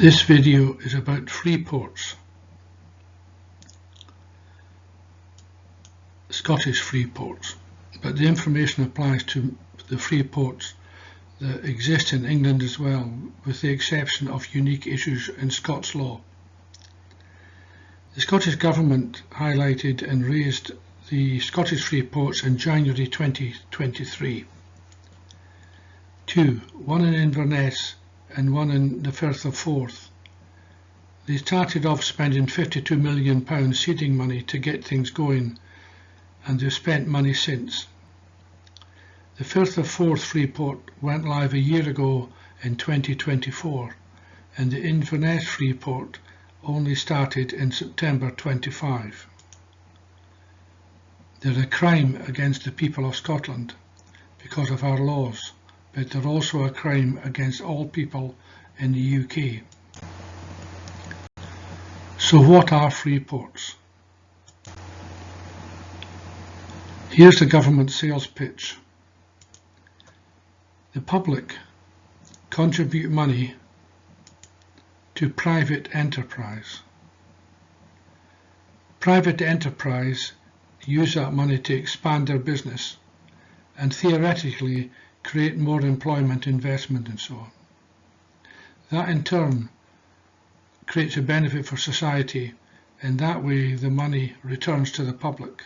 This video is about Freeports, Scottish Freeports, but the information applies to the Freeports that exist in England as well, with the exception of unique issues in Scots law. The Scottish Government highlighted and raised the Scottish Freeports in January 2023. Two, one in Inverness and one in the Firth of Forth. They started off spending £52 million seeding money to get things going, and they've spent money since. The Firth of Forth Freeport went live a year ago in 2024, and the Inverness Freeport only started in September 25. They're a crime against the people of Scotland because of our laws, but they're also a crime against all people in the UK. So what are Freeports? Here's the government sales pitch. The public contribute money to private enterprise. Private enterprise use that money to expand their business and theoretically create more employment, investment and so on. That in turn creates a benefit for society, and that way the money returns to the public.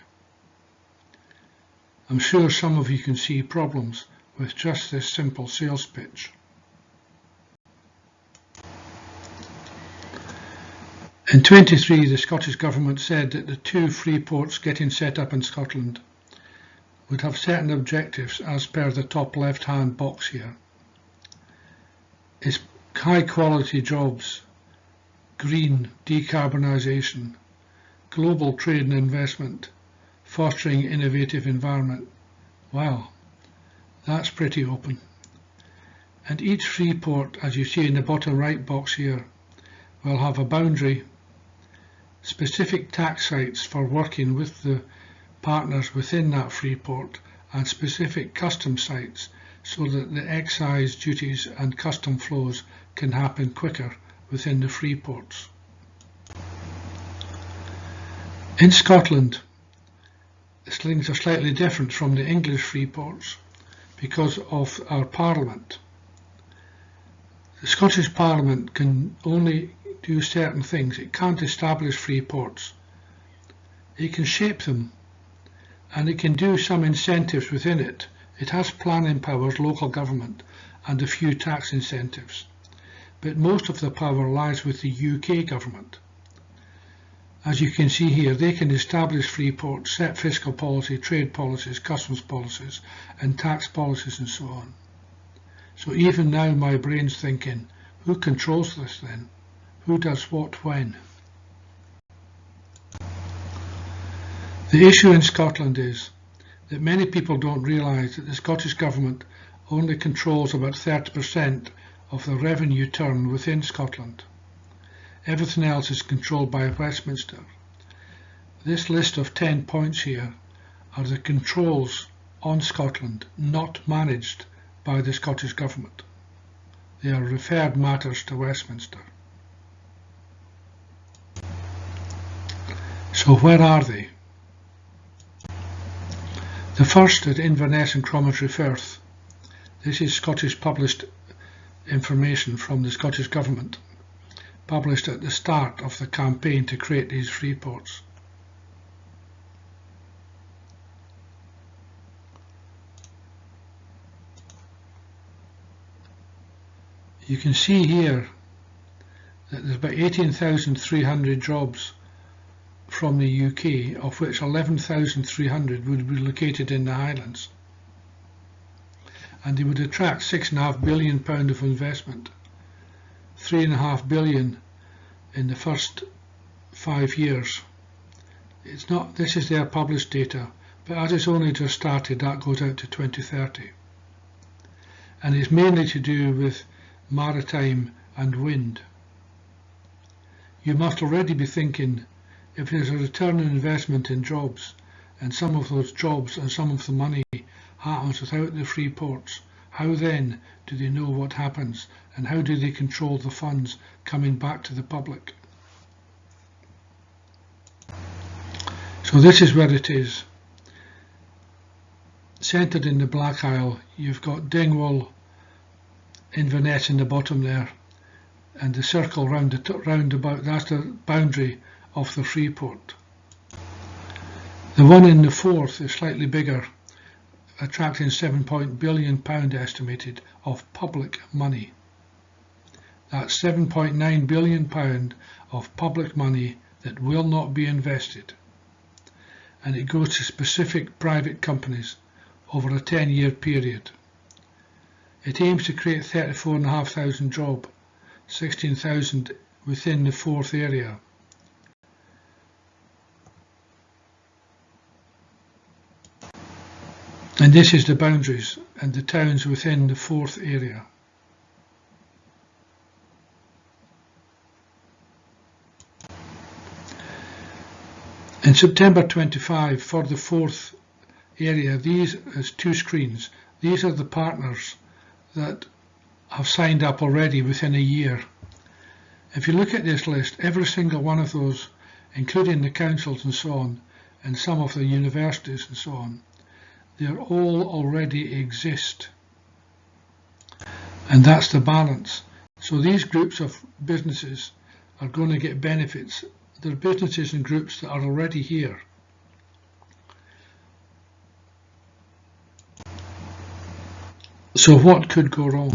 I'm sure some of you can see problems with just this simple sales pitch. In 23, the Scottish Government said that the two Freeports getting set up in Scotland would have certain objectives as per the top left-hand box here. It's high quality jobs, green decarbonisation, global trade and investment, fostering innovative environment. Wow, that's pretty open. And each Freeport, as you see in the bottom right box here, will have a boundary, specific tax sites for working with the partners within that Freeport, and specific custom sites so that the excise duties and custom flows can happen quicker within the Freeports. In Scotland, things are slightly different from the English Freeports because of our Parliament. The Scottish Parliament can only do certain things. It can't establish Freeports. It can shape them, and it can do some incentives within it. It has planning powers, local government, and a few tax incentives. But most of the power lies with the UK government. As you can see here, they can establish Freeports, set fiscal policy, trade policies, customs policies, and tax policies and so on. So even now my brain's thinking, who controls this then? Who does what when? The issue in Scotland is that many people don't realise that the Scottish Government only controls about 30% of the revenue turn within Scotland. Everything else is controlled by Westminster. This list of 10 points here are the controls on Scotland, not managed by the Scottish Government. They are referred matters to Westminster. So where are they? The first at Inverness and Cromarty Firth. This is Scottish published information from the Scottish Government, published at the start of the campaign to create these Freeports. You can see here that there's about 18,300 jobs from the UK, of which 11,300 would be located in the Highlands. And they would attract £6.5 billion of investment, £3.5 billion in the first 5 years. This is their published data, but as it's only just started, that goes out to 2030. And it's mainly to do with maritime and wind. You must already be thinking, if there's a return on investment in jobs, and some of those jobs and some of the money happens without the Freeports, How then do they know what happens, and how do they control the funds coming back to the public? So this is where it is. Centred in the Black Isle, you've got Dingwall, Inverness in the bottom there, and the circle round about, that's the boundary of the Freeport. The one in the Forth is slightly bigger, attracting £7 billion estimated of public money. That's £7.9 billion of public money that will not be invested, and it goes to specific private companies over a 10-year period. It aims to create 34,500 jobs, 16,000 within the Forth area. And this is the boundaries and the towns within the Forth area. In September 25, for the Forth area, these as 2 screens. These are the partners that have signed up already within a year. If you look at this list, every single one of those, including the councils and so on, and some of the universities and so on, they all already exist. And that's the balance. So these groups of businesses are going to get benefits. They're businesses and groups that are already here. So what could go wrong?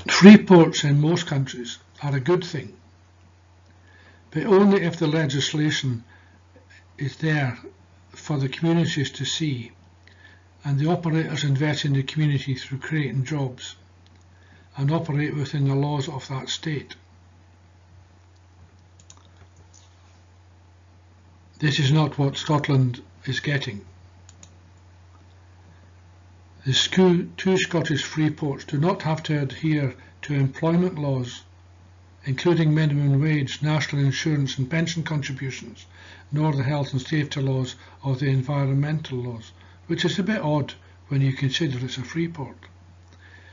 Freeports in most countries are a good thing, but only if the legislation is there for the communities to see, and the operators invest in the community through creating jobs and operate within the laws of that state. This is not what Scotland is getting. The 2 Scottish Freeports do not have to adhere to employment laws, including minimum wage, national insurance and pension contributions, nor the health and safety laws or the environmental laws, which is a bit odd when you consider it's a Freeport.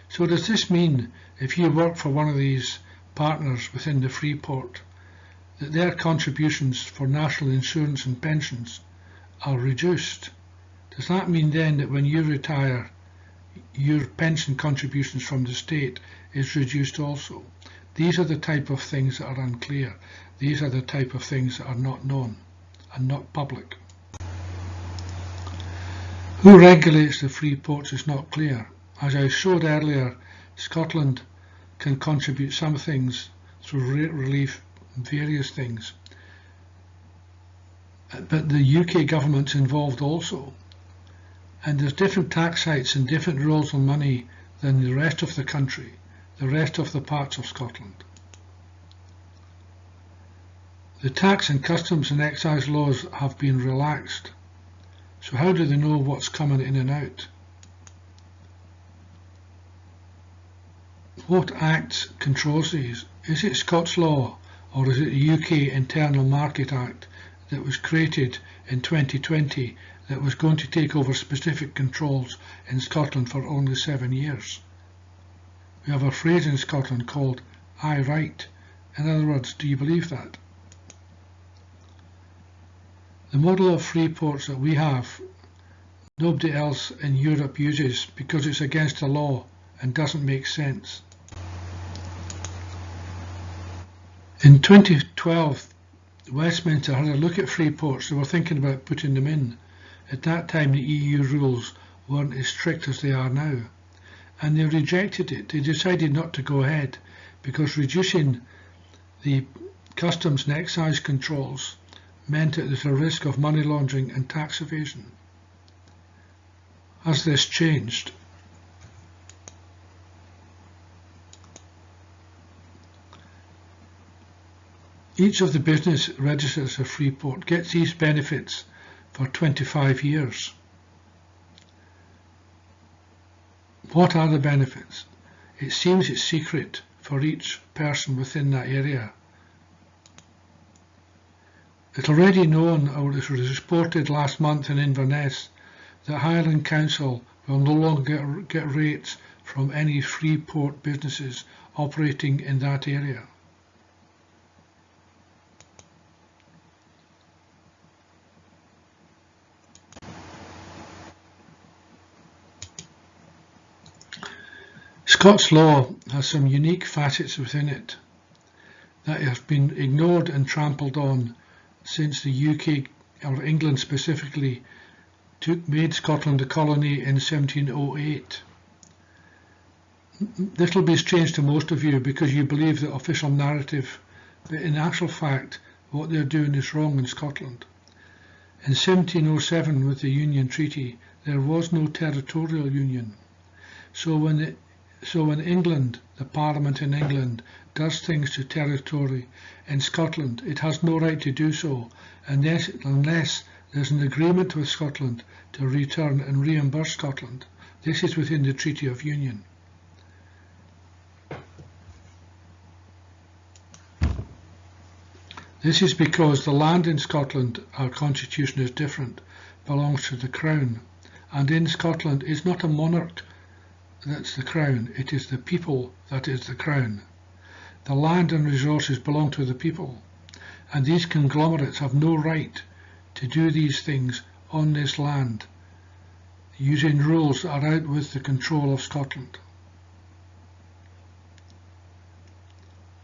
So does this mean if you work for one of these partners within the Freeport that their contributions for national insurance and pensions are reduced? Does that mean then that when you retire, your pension contributions from the state is reduced also? These are the type of things that are unclear. These are the type of things that are not known and not public. Who regulates the Freeports is not clear. As I showed earlier, Scotland can contribute some things through rate relief and various things. But the UK government's involved also. And there's different tax sites and different rules on money than the rest of the country, the rest of the parts of Scotland. The tax and customs and excise laws have been relaxed. So how do they know what's coming in and out? What act controls these? Is it Scots law or is it the UK Internal Market Act that was created in 2020 that was going to take over specific controls in Scotland for only 7 years? We have a phrase in Scotland called "I right." In other words, do you believe that? The model of free ports that we have, nobody else in Europe uses because it's against the law and doesn't make sense. In 2012, Westminster had a look at free ports. They were thinking about putting them in. At that time, the EU rules weren't as strict as they are now, and they rejected it. They decided not to go ahead because reducing the customs and excise controls meant that there's a risk of money laundering and tax evasion. Has this changed? Each of the business registered as a free port gets these benefits for 25 years. What are the benefits? It seems it's secret for each person within that area. It's already known, or it was reported last month in Inverness, that Highland Council will no longer get rates from any Freeport businesses operating in that area. Scots law has some unique facets within it that have been ignored and trampled on since the UK, or England specifically, made Scotland a colony in 1708. This will be strange to most of you because you believe the official narrative, but in actual fact what they're doing is wrong in Scotland. In 1707 with the Union Treaty there was no territorial union. So when England, the Parliament in England, does things to territory in Scotland, it has no right to do so unless there's an agreement with Scotland to return and reimburse Scotland. This is within the Treaty of Union. This is because the land in Scotland, our constitution is different, belongs to the Crown, and in Scotland is not a monarch that's the Crown, it is the people that is the Crown. The land and resources belong to the people, and these conglomerates have no right to do these things on this land, using rules that are out with the control of Scotland.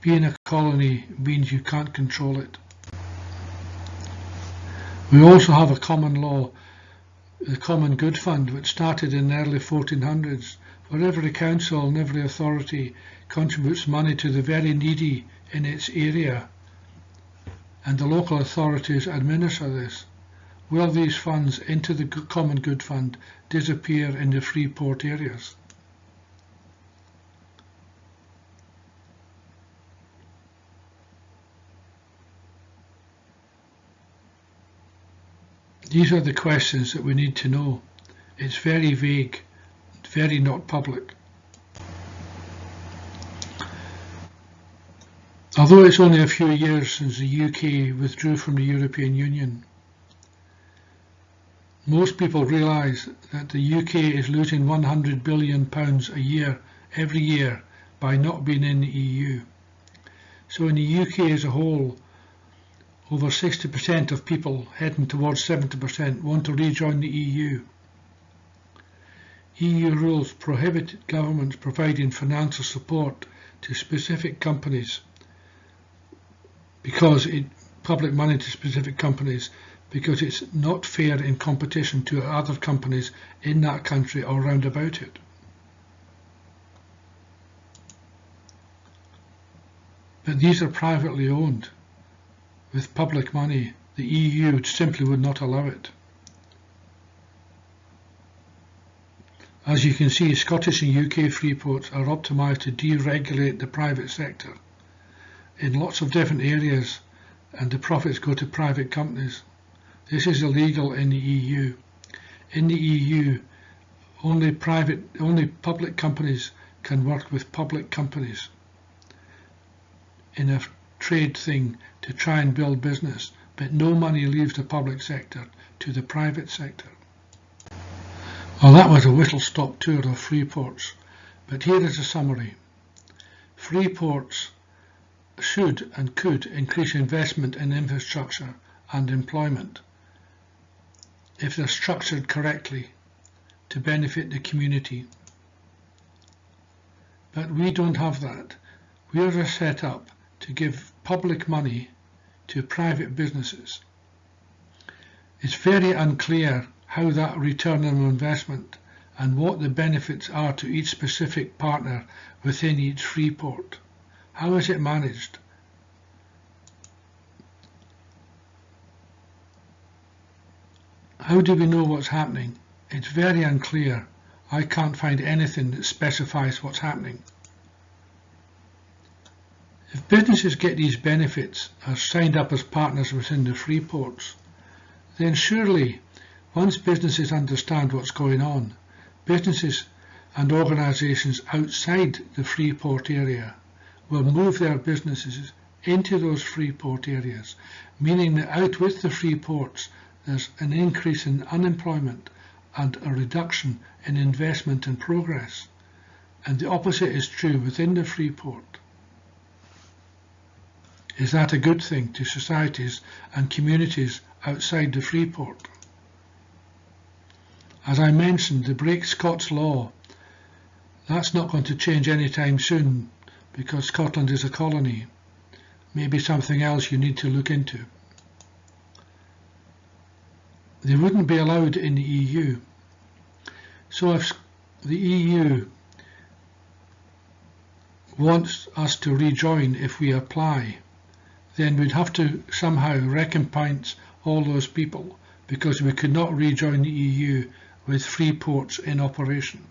Being a colony means you can't control it. We also have a common law, the Common Good Fund, which started in the early 1400s, where every council and every authority contributes money to the very needy in its area, and the local authorities administer this. Will these funds into the Common Good Fund disappear in the Freeport areas? These are the questions that we need to know. It's very vague, very not public. Although it's only a few years since the UK withdrew from the European Union, most people realise that the UK is losing £100 billion a year, every year, by not being in the EU. So in the UK as a whole, over 60% of people, heading towards 70%, want to rejoin the EU. EU rules prohibit governments providing financial support to specific companies public money to specific companies because it's not fair in competition to other companies in that country or round about it. But these are privately owned. With public money, the EU simply would not allow it. As you can see, Scottish and UK freeports are optimised to deregulate the private sector in lots of different areas, and the profits go to private companies. This is illegal in the EU. In the EU, only public companies can work with public companies in a trade thing to try and build business, but no money leaves the public sector to the private sector. Well, that was a whistle-stop tour of Freeports, but here is a summary. Freeports should and could increase investment in infrastructure and employment if they're structured correctly to benefit the community. But we don't have that. We are set up to give public money to private businesses. It's very unclear how that return on investment and what the benefits are to each specific partner within each Freeport. How is it managed? How do we know what's happening? It's very unclear. I can't find anything that specifies what's happening. If businesses get these benefits, are signed up as partners within the Freeports, then surely, once businesses understand what's going on, businesses and organisations outside the Freeport area will move their businesses into those Freeport areas, meaning that out with the Freeports there's an increase in unemployment and a reduction in investment and progress. And the opposite is true within the Freeport. Is that a good thing to societies and communities outside the Freeport? As I mentioned, the Break Scots law, that's not going to change anytime soon because Scotland is a colony. Maybe something else you need to look into. They wouldn't be allowed in the EU. So if the EU wants us to rejoin if we apply, then we'd have to somehow recompense all those people because we could not rejoin the EU with Freeports in operation.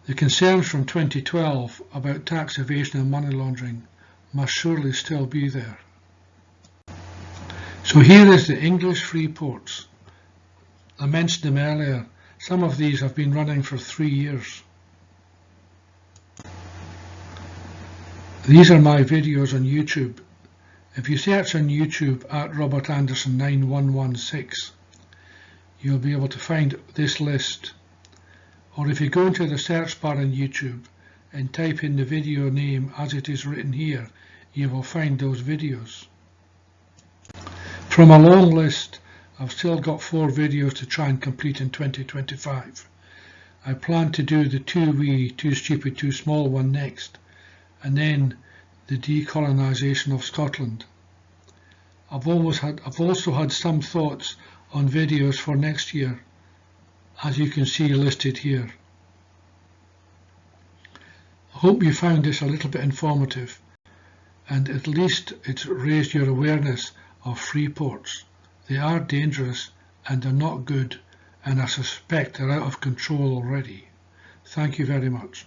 The concerns from 2012 about tax evasion and money laundering must surely still be there. So here is the English Freeports. I mentioned them earlier. Some of these have been running for 3 years. These are my videos on YouTube. If you search on YouTube at Robert Anderson 9116, you'll be able to find this list. Or if you go into the search bar on YouTube and type in the video name as it is written here, you will find those videos. From a long list, I've still got 4 videos to try and complete in 2025. I plan to do the Too Wee, Too Stupid, Too Small one next, and then the decolonisation of Scotland. I've also had some thoughts on videos for next year, as you can see listed here. I hope you found this a little bit informative, and at least it's raised your awareness of Freeports. They are dangerous and they're not good, and I suspect they're out of control already. Thank you very much.